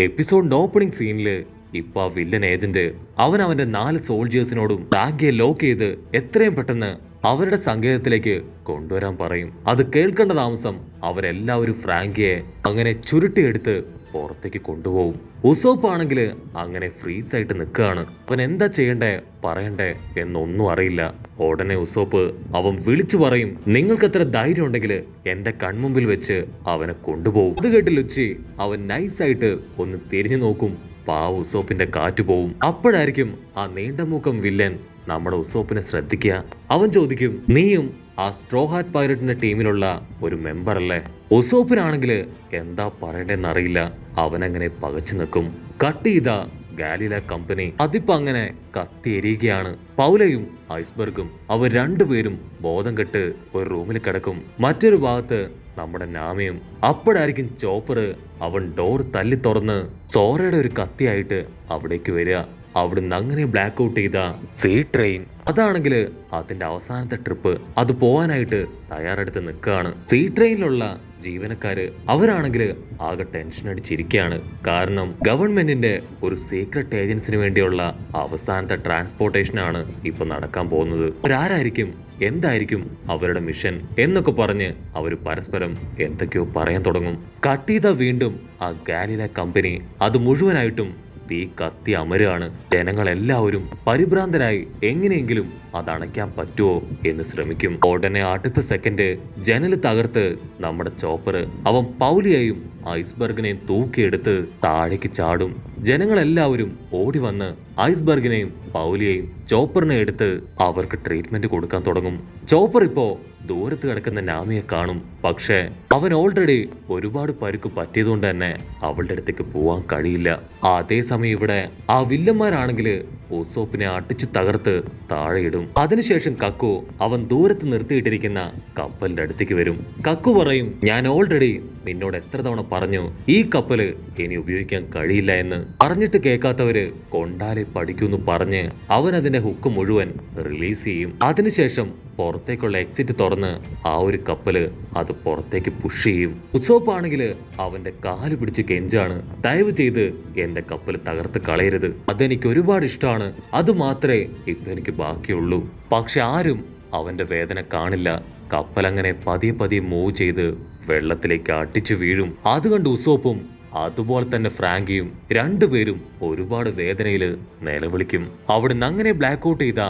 എപ്പിസോഡിന്റെ opening സീനില് ഇപ്പൊ villain agent അവന്റെ 4 സോൾജേഴ്സിനോടും റാങ്കിയെ lock ചെയ്ത് എത്രയും പെട്ടെന്ന് അവരുടെ സങ്കേതത്തിലേക്ക് കൊണ്ടുവരാൻ പറയും. അത് കേൾക്കേണ്ട താമസം അവരെല്ലാവരും ഫ്രാങ്കിയെ അങ്ങനെ ചുരുട്ടിയെടുത്ത് പുറത്തേക്ക് കൊണ്ടുപോകും. ഉസോപ്പ് ആണെങ്കിൽ അങ്ങനെ ഫ്രീസ് ആയിട്ട് നിൽക്കുകയാണ്. അവൻ എന്താ ചെയ്യണ്ടേ പറയണ്ടേ എന്നൊന്നും അറിയില്ല. ഉടനെ ഉസോപ്പ് അവൻ വിളിച്ചു പറയും, നിങ്ങൾക്ക് എത്ര ധൈര്യം ഉണ്ടെങ്കിൽ എന്റെ കൺമുമ്പിൽ വെച്ച് അവനെ കൊണ്ടുപോകും. അത് കേട്ട് ലുച്ചി അവൻ നൈസായിട്ട് ഒന്ന് തിരിഞ്ഞു നോക്കും. ഉസോപ്പിന്റെ കാറ്റ് പോവും. അപ്പോഴായിരിക്കും ആ നീണ്ടമൂക്കം വില്ലൻ നമ്മുടെ ഉസോപ്പിനെ ശ്രദ്ധിക്കുക. അവൻ ചോദിക്കും, നീയും ആ സ്ട്രോ ഹാറ്റ് പൈററ്റിന്റെ ടീമിലുള്ള ഒരു മെമ്പർ അല്ലേ? ഉസോപ്പിനാണെങ്കിൽ എന്താ പറയണ്ടെന്നറിയില്ല. അവനങ്ങനെ പകച്ചു നിൽക്കും. കട്ട് ചെയ്ത ഗാലില കമ്പനി അതിപ്പോ അങ്ങനെ കത്തിയെരിയുകയാണ്. പൗലയും ഐസ്ബർഗും അവർ രണ്ടുപേരും ബോധം കെട്ട് ഒരു റൂമിൽ കിടക്കും. മറ്റൊരു ഭാഗത്ത് നമ്മുടെ നാമയും. അപ്പോഴായിരിക്കും ചോപ്പർ അവൻ ഡോർ തല്ലി തുറന്ന് സോറയുടെ ഒരു കത്തിയായിട്ട് അവിടേക്ക് വരിക. അവിടുന്ന് അങ്ങനെ ബ്ലാക്ക് ഔട്ട് ചെയ്ത സീ ട്രെയിൻ അതാണെങ്കിൽ അതിന്റെ അവസാനത്തെ ട്രിപ്പ് അത് പോവാനായിട്ട് തയ്യാറെടുത്ത് നിൽക്കുകയാണ്. സീ ട്രെയിനിലുള്ള ജീവനക്കാര് അവരാണെങ്കിൽ ആകെ ടെൻഷൻ അടിച്ചിരിക്കുകയാണ്. കാരണം ഗവൺമെന്റിന്റെ ഒരു സീക്രട്ട് ഏജൻസിന് വേണ്ടിയുള്ള അവസാനത്തെ ട്രാൻസ്പോർട്ടേഷനാണ് ഇപ്പൊ നടക്കാൻ പോകുന്നത്. അവരാരായിരിക്കും, എന്തായിരിക്കും അവരുടെ മിഷൻ എന്നൊക്കെ പറഞ്ഞ് അവർ പരസ്പരം എന്തൊക്കെയോ പറയാൻ തുടങ്ങും. കട്ട് ചെയ്ത വീണ്ടും ആ ഗാലില കമ്പനി അത് മുഴുവനായിട്ടും തീ കത്തി അമരുകയാണ്. ജനങ്ങളെല്ലാവരും പരിഭ്രാന്തരായി എങ്ങനെയെങ്കിലും അത് അണയ്ക്കാൻ പറ്റുമോ എന്ന് ശ്രമിക്കും. ഉടനെ അടുത്ത സെക്കൻഡ് ജനൽ തകർത്ത് നമ്മുടെ ചോപ്പർ അവൻ പൗലിയെയും ഐസ്ബർഗിനെയും തൂക്കിയെടുത്ത് താഴേക്ക് ചാടും. ജനങ്ങളെല്ലാവരും ഓടി വന്ന് ഐസ്ബർഗിനെയും പൗലിയെയും ചോപ്പറിനെ എടുത്ത് അവർക്ക് ട്രീറ്റ്മെന്റ് കൊടുക്കാൻ തുടങ്ങും. ചോപ്പർ ഇപ്പോ ദൂരത്ത് കിടക്കുന്ന നാമിയെ കാണും. പക്ഷേ അവൻ ഓൾറെഡി ഒരുപാട് പരുക്ക് പറ്റിയതുകൊണ്ട് തന്നെ അവളുടെ അടുത്തേക്ക് പോവാൻ കഴിയില്ല. അതേസമയം ഇവിടെ ആ വില്ലന്മാരാണെങ്കിൽ ഉസോപ്പിനെ അടിച്ചു തകർത്ത് താഴെയിടും. അതിനുശേഷം കക്കു അവൻ ദൂരത്ത് നിർത്തിയിട്ടിരിക്കുന്ന കപ്പലിന്റെ അടുത്തേക്ക് വരും. കക്കു പറയും, ഞാൻ ഓൾറെഡി നിന്നോട് എത്ര തവണ പറഞ്ഞു ഈ കപ്പല് ഇനി ഉപയോഗിക്കാൻ കഴിയില്ല എന്ന്. പറഞ്ഞിട്ട് കേൾക്കാത്തവര് കൊണ്ടാലെ പഠിക്കൂന്ന് പറഞ്ഞ് അവൻ അതിന്റെ ഹുക്ക് മുഴുവൻ റിലീസ് ചെയ്യും. അതിനുശേഷം പുറത്തേക്കുള്ള എക്സിറ്റ് തുറന്ന് ആ ഒരു കപ്പല് അത് പുറത്തേക്ക് പുഷ് ചെയ്യും. ഉസോപ്പ് ആണെങ്കിൽ അവന്റെ കാല് പിടിച്ച് കെഞ്ചാണ്, ദയവ് ചെയ്ത് എന്റെ കപ്പല് തകർത്ത് കളയരുത്, അതെനിക്ക് ഒരുപാട് ഇഷ്ടമാണ്, അത് മാത്രമേ ഇപ്പൊ എനിക്ക് ബാക്കിയുള്ളൂ. പക്ഷെ ആരും അവന്റെ വേദന കാണില്ല. കപ്പലങ്ങനെ പതിയെ പതിയെ മൂവ് ചെയ്ത് വെള്ളത്തിലേക്ക് അടിച്ചു വീഴും. അത് കണ്ട് ഉസോപ്പും അതുപോലെ തന്നെ ഫ്രാങ്കിയും രണ്ടുപേരും ഒരുപാട് വേദനയിൽ നിലവിളിക്കും. അവിടുന്ന് അങ്ങനെ ബ്ലാക്ക് ഔട്ട് ചെയ്ത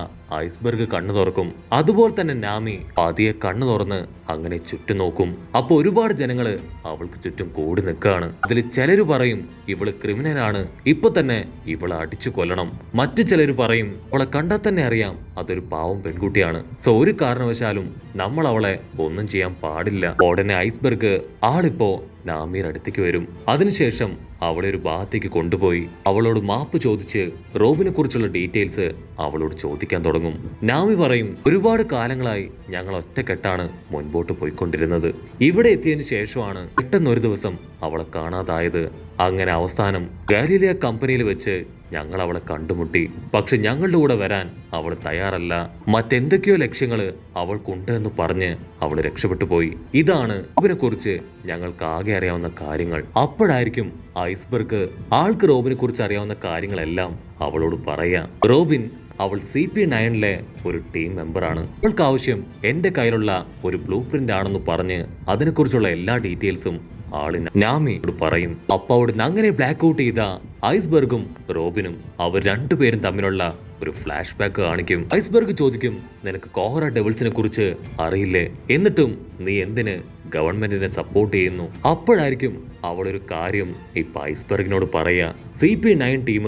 ഐസ്ബർഗ് കണ്ണു തുറക്കും. അതുപോലെ തന്നെ നാമി പതിയെ കണ്ണു തുറന്ന് അങ്ങനെ ചുറ്റും നോക്കും. അപ്പൊ ഒരുപാട് ജനങ്ങള് അവൾക്ക് ചുറ്റും കൂടി നിൽക്കുകയാണ്. അതിൽ ചിലര് പറയും ഇവള് ക്രിമിനലാണ്, ഇപ്പൊ തന്നെ ഇവളെ അടിച്ചു കൊല്ലണം. മറ്റു ചിലര് പറയും അവളെ കണ്ടാൽ തന്നെ അറിയാം അതൊരു പാവം പെൺകുട്ടിയാണ്, സോ ഒരു കാരണവശാലും നമ്മൾ അവളെ ഒന്നും ചെയ്യാൻ പാടില്ല. ഉടനെ ഐസ്ബർഗ് ആളിപ്പോ നാമിയുടെ അടുത്തേക്ക് വരും. അതിനുശേഷം അവളെ ഒരു ഭാഗത്തേക്ക് കൊണ്ടുപോയി അവളോട് മാപ്പ് ചോദിച്ച് റോബിനെ കുറിച്ചുള്ള ഡീറ്റെയിൽസ് അവളോട് ചോദിക്കാൻ തുടങ്ങും. നാമി പറയും, ഒരുപാട് കാലങ്ങളായി ഞങ്ങൾ ഒറ്റക്കെട്ടാണ് മുൻപോട്ട് പോയിക്കൊണ്ടിരുന്നത്. ഇവിടെ എത്തിയതിനു ശേഷമാണ് പെട്ടെന്ന് ഒരു ദിവസം അവളെ കാണാതായത്. അങ്ങനെ അവസാനം ഗാലിലിയ കമ്പനിയിൽ വെച്ച് ഞങ്ങൾ അവളെ കണ്ടുമുട്ടി. പക്ഷെ ഞങ്ങളുടെ കൂടെ വരാൻ അവൾ തയ്യാറല്ല. മറ്റെന്തൊക്കെയോ ലക്ഷ്യങ്ങള് അവൾക്കുണ്ട് എന്ന് പറഞ്ഞ് അവൾ രക്ഷപ്പെട്ടു പോയി. ഇതാണ് റോബിനെ കുറിച്ച് ഞങ്ങൾക്ക് ആകെ അറിയാവുന്ന കാര്യങ്ങൾ. അപ്പോഴായിരിക്കും ഐസ്ബർഗ് ആൾക്ക് റോബിനെ കുറിച്ച് അറിയാവുന്ന കാര്യങ്ങളെല്ലാം അവളോട് പറയാ. റോബിൻ അവൾ CP9 ഒരു ടീം മെമ്പറാണ്. അവൾക്ക് ആവശ്യം എന്റെ കയ്യിലുള്ള ഒരു ബ്ലൂ പ്രിന്റ് ആണെന്ന് പറഞ്ഞ് അതിനെക്കുറിച്ചുള്ള എല്ലാ ഡീറ്റെയിൽസും ആളിന് നാമിയോട് പറയും. അപ്പൊ അവിടുന്ന് അങ്ങനെ ബ്ലാക്ക് ഔട്ട് ചെയ്ത ഐസ്ബർഗും റോബിനും അവർ രണ്ടുപേരും തമ്മിലുള്ള ഒരു ഫ്ലാഷ് ബാക്ക് കാണിക്കും. ഐസ്ബർഗ് ചോദിക്കും, നിനക്ക് കോഹ്റ ഡെവിൾസിനെ കുറിച്ച് അറിയില്ലേ, എന്നിട്ടും നീ എന്തിന് ഗവൺമെന്റിനെ സപ്പോർട്ട് ചെയ്യുന്നു? അപ്പോഴായിരിക്കും അവളൊരു കാര്യം ഇപ്പൊ ഐസ്ബർഗിനോട് പറയാ. CP9 ടീം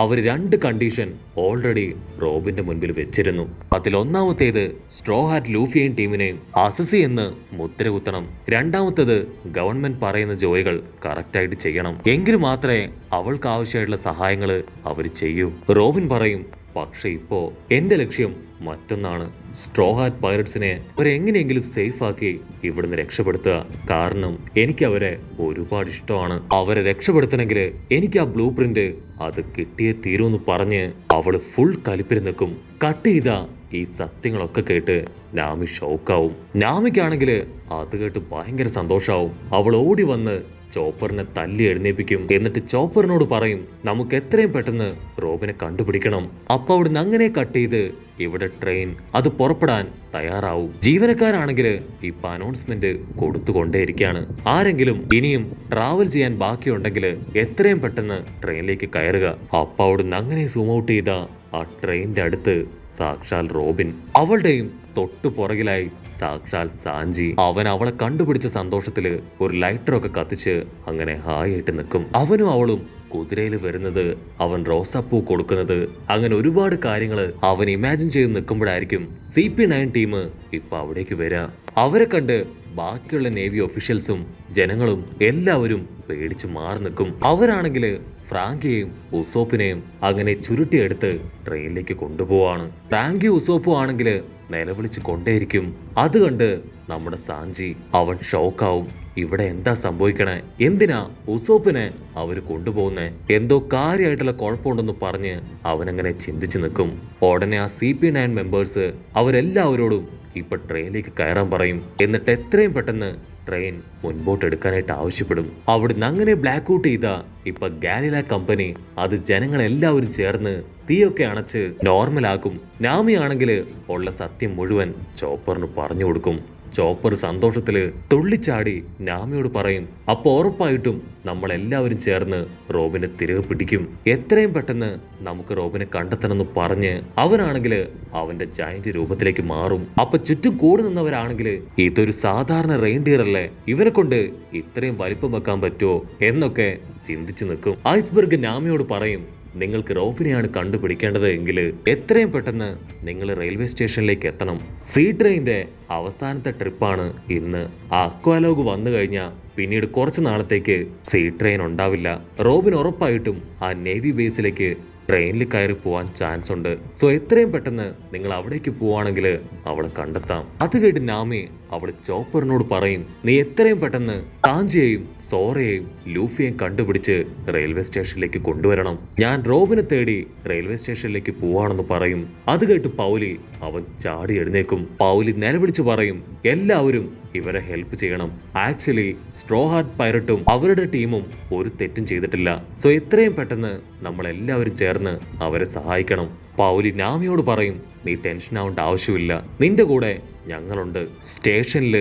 അവർ 2 കണ്ടീഷൻ ഓൾറെഡി റോബിന്റെ മുൻപിൽ വെച്ചിരുന്നു. അതിലൊന്നാമത്തേത് സ്ട്രോ ഹാറ്റ് ലൂഫിയൻ ടീമിനെ അസസി എന്ന് മുദ്ര കുത്തണം. രണ്ടാമത്തേത് ഗവൺമെന്റ് പറയുന്ന ജോലികൾ കറക്റ്റായിട്ട് ചെയ്യണം. എങ്കിൽ മാത്രമേ അവൾക്ക് ആവശ്യമായിട്ടുള്ള സഹായങ്ങള് അവർ ചെയ്യൂ. റോബിൻ പറയും, പക്ഷെ ഇപ്പോ എന്റെ ലക്ഷ്യം മറ്റൊന്നാണ്. സ്ട്രോ ഹാറ്റ് പൈററ്റ്സിനെ അവരെങ്ങനെയെങ്കിലും സേഫ് ആക്കി ഇവിടുന്ന് രക്ഷപ്പെടുത്തുക. കാരണം എനിക്ക് അവരെ ഒരുപാട് ഇഷ്ടമാണ്. അവരെ രക്ഷപ്പെടുത്തണമെങ്കിൽ എനിക്ക് ആ ബ്ലൂ പ്രിന്റ് അത് കിട്ടിയേ തീരുമെന്ന് പറഞ്ഞ് അവള് ഫുൾ കലിപ്പിൽ നിൽക്കും. കട്ട് ചെയ്ത ഈ സത്യങ്ങളൊക്കെ കേട്ട് നാമി ഷോക്കാവും. നാമിക്കാണെങ്കിൽ അത് കേട്ട് ഭയങ്കര സന്തോഷാവും. അവൾ ഓടി വന്ന് ചോപ്പറിനെ തല്ലി എഴുന്നേപ്പിക്കും. എന്നിട്ട് ചോപ്പറിനോട് പറയും നമുക്ക് എത്രയും പെട്ടെന്ന് റോബിനെ കണ്ടുപിടിക്കണം. അപ്പൊ അവിടുന്ന് അങ്ങനെ കട്ട് ചെയ്ത് ഇവിടെ ട്രെയിൻ അത് പുറപ്പെടാൻ തയ്യാറാവും. ജീവനക്കാരാണെങ്കിൽ ഇപ്പൊ അനൗൺസ്മെന്റ് കൊടുത്തുകൊണ്ടേയിരിക്കുകയാണ്. ആരെങ്കിലും ഇനിയും ട്രാവൽ ചെയ്യാൻ ബാക്കിയുണ്ടെങ്കിൽ എത്രയും പെട്ടെന്ന് ട്രെയിനിലേക്ക് കയറുക. അപ്പൊ അവിടുന്ന് അങ്ങനെ സൂം ഔട്ട് ചെയ്ത ആ ട്രെയിനിന്റെ അടുത്ത് സാക്ഷാൽ റോബിൻ, അവളുടെയും തൊട്ടു പുറകിലായി സാക്ഷാൽ സാഞ്ചി. അവൻ അവളെ കണ്ടുപിടിച്ച സന്തോഷത്തില് ഒരു ലൈറ്ററൊക്കെ കത്തിച്ച് അങ്ങനെ ഹായ് ആയിട്ട് നിൽക്കും. അവനും അവളും കുതിരയിൽ വരുന്നത്, അവൻ റോസാപ്പൂ കൊടുക്കുന്നത്, അങ്ങനെ ഒരുപാട് കാര്യങ്ങൾ അവൻ ഇമാജിൻ ചെയ്ത് നിൽക്കുമ്പോഴായിരിക്കും CP9 ടീം ഇപ്പൊ അവിടേക്ക് വരിക. അവരെ കണ്ട് ബാക്കിയുള്ള നേവി ഒഫീഷ്യൽസും ജനങ്ങളും എല്ലാവരും പേടിച്ച് മാറി നിൽക്കും. അവരാണെങ്കിൽ ഫ്രാങ്കിയെയും ഉസോപ്പിനെയും അങ്ങനെ ചുരുട്ടിയെടുത്ത് ട്രെയിനിലേക്ക് കൊണ്ടുപോവാണ്. ഫ്രാങ്കി ഉസോപ്പും ആണെങ്കിൽ നിലവിളിച്ച് കൊണ്ടേയിരിക്കും. അത് കണ്ട് നമ്മുടെ സാഞ്ചി അവൻ ഷോക്കാവും. ഇവിടെ എന്താ സംഭവിക്കണേ? എന്തിനാ ഉസോപ്പിനെ അവര് കൊണ്ടുപോകുന്നേ? എന്തോ കാര്യമായിട്ടുള്ള കുഴപ്പമുണ്ടെന്ന് പറഞ്ഞ് അവനങ്ങനെ ചിന്തിച്ചു നിൽക്കും. ഉടനെ ആ CP9 മെമ്പേഴ്സ് അവരെല്ലാവരോടും ഇപ്പൊ ട്രെയിനിലേക്ക് കയറാൻ പറയും. എന്നിട്ട് എത്രയും പെട്ടെന്ന് ട്രെയിൻ മുൻപോട്ട് എടുക്കാനായിട്ട് ആവശ്യപ്പെടും. അവിടുന്ന് അങ്ങനെ ബ്ലാക്ക് ഔട്ട് ചെയ്ത ഇപ്പൊ ഗാലില കമ്പനി അത് ജനങ്ങളെല്ലാവരും ചേർന്ന് തീയൊക്കെ അണച്ച് നോർമലാക്കും. നാമി ആണെങ്കിൽ ഉള്ള സത്യം മുഴുവൻ ചോപ്പറിന് പറഞ്ഞു കൊടുക്കും. ചോപ്പർ സന്തോഷത്തില് തുള്ളിച്ചാടി നാമിയോട് പറയും അപ്പൊ ഉറപ്പായിട്ടും നമ്മളെല്ലാവരും ചേർന്ന് റോബിനെ തിരികെ പിടിക്കും. എത്രയും പെട്ടെന്ന് നമുക്ക് റോബിനെ കണ്ടെത്തണമെന്ന് പറഞ്ഞ് അവനാണെങ്കിൽ അവന്റെ ജയന്റ് രൂപത്തിലേക്ക് മാറും. അപ്പൊ ചുറ്റും കൂടി നിന്നവരാണെങ്കിൽ ഇതൊരു സാധാരണ റെയിൻഡിയർ അല്ലേ, ഇവനെ കൊണ്ട് ഇത്രയും വലിപ്പം വെക്കാൻ പറ്റുമോ എന്നൊക്കെ ചിന്തിച്ചു നിൽക്കും. ഐസ്ബർഗ് നാമിയോട് പറയും നിങ്ങൾക്ക് റോബിനെയാണ് കണ്ടുപിടിക്കേണ്ടത് എങ്കിൽ എത്രയും പെട്ടെന്ന് നിങ്ങൾ റെയിൽവേ സ്റ്റേഷനിലേക്ക് എത്തണം. സീ ട്രെയിനിന്റെ അവസാനത്തെ ട്രിപ്പാണ് ഇന്ന്. ആ അക്വാലോഗ് വന്നു കഴിഞ്ഞാൽ പിന്നീട് കുറച്ച് നാളത്തേക്ക് സീ ട്രെയിൻ ഉണ്ടാവില്ല. റോബിൻ ഉറപ്പായിട്ടും ആ നേവി ബേസിലേക്ക് ട്രെയിനിൽ കയറി പോവാൻ ചാൻസ് ഉണ്ട്. സോ എത്രയും പെട്ടെന്ന് നിങ്ങൾ അവിടേക്ക് പോവാണെങ്കിൽ അവളെ കണ്ടെത്താം. അത് കേട്ട് നാമി അവള് ചോപ്പറിനോട് പറയും നീ എത്രയും പെട്ടെന്ന് താഞ്ചിയെയും സോറയെയും ലൂഫിയെയും കണ്ടുപിടിച്ച് റെയിൽവേ സ്റ്റേഷനിലേക്ക് കൊണ്ടുവരണം. ഞാൻ റോബിനെ തേടി റെയിൽവേ സ്റ്റേഷനിലേക്ക് പോവാണെന്ന് പറയും. അത് കേട്ട് പൗലി അവൻ ചാടി എഴുന്നേക്കും. പൗലി നിലവിളിച്ചു പറയും എല്ലാവരും ഇവരെ ഹെൽപ്പ് ചെയ്യണം. ആക്ച്വലി സ്ട്രോ ഹാർട്ട് പൈററ്റും അവരുടെ ടീമും ഒരു തെറ്റും ചെയ്തിട്ടില്ല. സോ എത്രയും പെട്ടെന്ന് നമ്മളെല്ലാവരും ചേർന്ന് അവരെ സഹായിക്കണം. പൗലി നാമിയോട് പറയും നീ ടെൻഷൻ ആവേണ്ട ആവശ്യമില്ല, നിന്റെ കൂടെ ഞങ്ങളുണ്ട്. സ്റ്റേഷനിൽ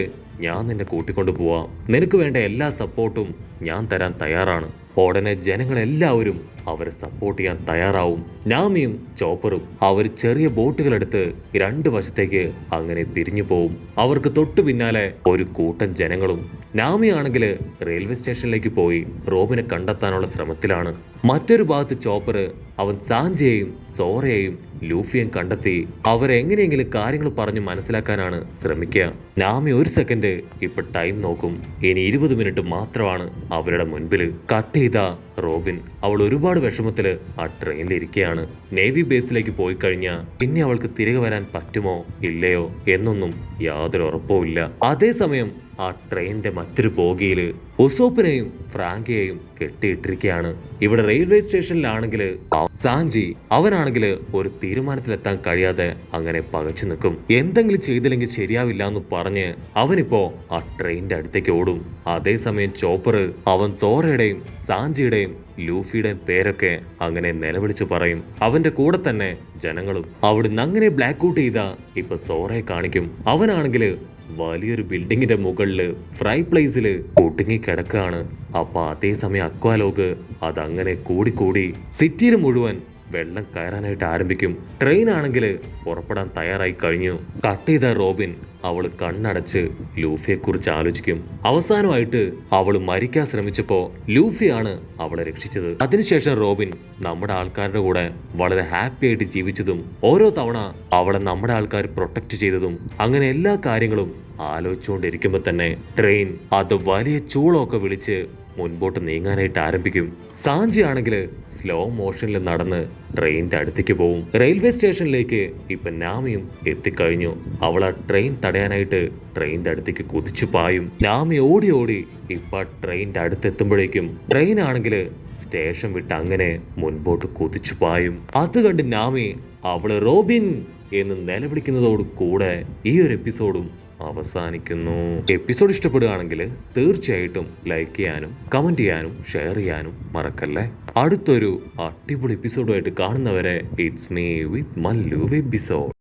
ഞാൻ നിന്നെ കൂട്ടിക്കൊണ്ടു പോവാം. നിനക്ക് വേണ്ട എല്ലാ സപ്പോർട്ടും ഞാൻ തരാൻ തയ്യാറാണ്. ഉടനെ ജനങ്ങളെല്ലാവരും അവരെ സപ്പോർട്ട് ചെയ്യാൻ തയ്യാറാവും. നാമിയും ചോപ്പറും അവർ ചെറിയ ബോട്ടുകളെടുത്ത് രണ്ട് വശത്തേക്ക് അങ്ങനെ പിരിഞ്ഞു പോവും. അവർക്ക് തൊട്ടു പിന്നാലെ ഒരു കൂട്ടം ജനങ്ങളും. നാമി ആണെങ്കിൽ റെയിൽവേ സ്റ്റേഷനിലേക്ക് പോയി റോബിനെ കണ്ടെത്താനുള്ള ശ്രമത്തിലാണ്. മറ്റൊരു ഭാഗത്ത് ചോപ്പർ അവൻ സാഞ്ചിയെയും സോറയെയും ലൂഫിയെയും കണ്ടെത്തി അവരെ എങ്ങനെയെങ്കിലും കാര്യങ്ങൾ പറഞ്ഞ് മനസ്സിലാക്കാനാണ് ശ്രമിക്കുക. നാമി ഒരു സെക്കൻഡ് ഇപ്പൊ ടൈം നോക്കും. ഇനി 20 മിനിറ്റ് മാത്രമാണ് അവരുടെ മുൻപിൽ. കട്ട് ചെയ്ത റോബിൻ അവൾ ഒരുപാട് വിഷമത്തില് ആ ട്രെയിനിൽ ഇരിക്കുകയാണ്. നേവി ബേസിലേക്ക് പോയി കഴിഞ്ഞാൽ പിന്നെ അവൾക്ക് തിരികെ വരാൻ പറ്റുമോ ഇല്ലയോ എന്നൊന്നും യാതൊരു ഉറപ്പുമില്ല. അതേസമയം ആ ട്രെയിനിന്റെ മറ്റൊരു ബോഗിയില് ഉസോപ്പിനെയും ഫ്രാങ്കിയെയും കെട്ടിയിട്ടിരിക്കുകയാണ്. ഇവിടെ റെയിൽവേ സ്റ്റേഷനിലാണെങ്കിൽ സാഞ്ചി അവനാണെങ്കിൽ ഒരു തീരുമാനത്തിലെത്താൻ കഴിയാതെ അങ്ങനെ പകച്ചു നിൽക്കും. എന്തെങ്കിലും ചെയ്തില്ലെങ്കിൽ ശരിയാവില്ല എന്ന് പറഞ്ഞ് അവനിപ്പോ ആ ട്രെയിനിന്റെ അടുത്തേക്ക് ഓടും. അതേസമയം ചോപ്പർ അവൻ സോറയുടെയും സാഞ്ചിയുടെയും ലൂഫിയുടെയും പേരൊക്കെ അങ്ങനെ നിലവിളിച്ചു പറയും. അവന്റെ കൂടെ തന്നെ ജനങ്ങളും. അവിടുന്ന് അങ്ങനെ ബ്ലാക്ക് ഔട്ട് ചെയ്ത ഇപ്പൊ സോറയെ കാണിക്കും. അവനാണെങ്കിൽ വലിയൊരു ബിൽഡിങ്ങിന്റെ മുകളില് ഫ്രൈ പ്ലേസില് ഒടുങ്ങി കിടക്കുകയാണ്. അപ്പൊ അതേസമയം അക്വാലോഗ് അതങ്ങനെ കൂടിക്കൂടി സിറ്റിയിൽ മുഴുവൻ വെള്ളം കയറാനായിട്ട് ആരംഭിക്കും. ട്രെയിൻ ആണെങ്കിൽ പുറപ്പെടാൻ തയ്യാറായി കഴിഞ്ഞു. കട്ട് ചെയ്ത റോബിൻ അവള് കണ്ണടച്ച് ലൂഫിയെ കുറിച്ച് ആലോചിക്കും. അവസാനമായിട്ട് അവള് മരിക്കാൻ ശ്രമിച്ചപ്പോ ലൂഫിയാണ് അവളെ രക്ഷിച്ചത്. അതിനുശേഷം റോബിൻ നമ്മുടെ ആൾക്കാരുടെ കൂടെ വളരെ ഹാപ്പി ആയിട്ട് ജീവിച്ചതും ഓരോ തവണ അവളെ നമ്മുടെ ആൾക്കാർ പ്രൊട്ടക്ട് ചെയ്തതും അങ്ങനെ എല്ലാ കാര്യങ്ങളും ആലോചിച്ചുകൊണ്ടിരിക്കുമ്പോ തന്നെ ട്രെയിൻ അത് വലിയ ചൂളമൊക്കെ വിളിച്ച് മുൻപോട്ട് നീങ്ങാനായിട്ട് ആരംഭിക്കും. സാഞ്ചി ആണെങ്കിൽ സ്ലോ മോഷനിൽ നടന്ന് ട്രെയിനിന്റെ അടുത്തേക്ക് പോവും. റെയിൽവേ സ്റ്റേഷനിലേക്ക് ഇപ്പൊ നാമിയും എത്തിക്കഴിഞ്ഞു. അവൾ ആ ട്രെയിൻ തടയാനായിട്ട് ട്രെയിനിന്റെ അടുത്തേക്ക് കുതിച്ചു പായും. നാമി ഓടി ഓടി ഇപ്പൊ ട്രെയിനിന്റെ അടുത്തെത്തുമ്പോഴേക്കും ട്രെയിൻ ആണെങ്കിൽ സ്റ്റേഷൻ വിട്ട് അങ്ങനെ മുൻപോട്ട് കുതിച്ചു പായും. അത് കണ്ട് നാമി അവള് റോബിൻ എന്ന് നിലവിളിക്കുന്നതോട് കൂടെ ഈ ഒരു എപ്പിസോഡും അവസാനിക്കുന്നു. എപ്പിസോഡ് ഇഷ്ടപ്പെടുകയാണെങ്കിൽ തീർച്ചയായിട്ടും ലൈക്ക് ചെയ്യാനും കമന്റ് ചെയ്യാനും ഷെയർ ചെയ്യാനും മറക്കല്ലേ. അടുത്തൊരു അടിപൊളി എപ്പിസോഡുമായിട്ട് കാണുന്നവരെ it's me with Mallu episode.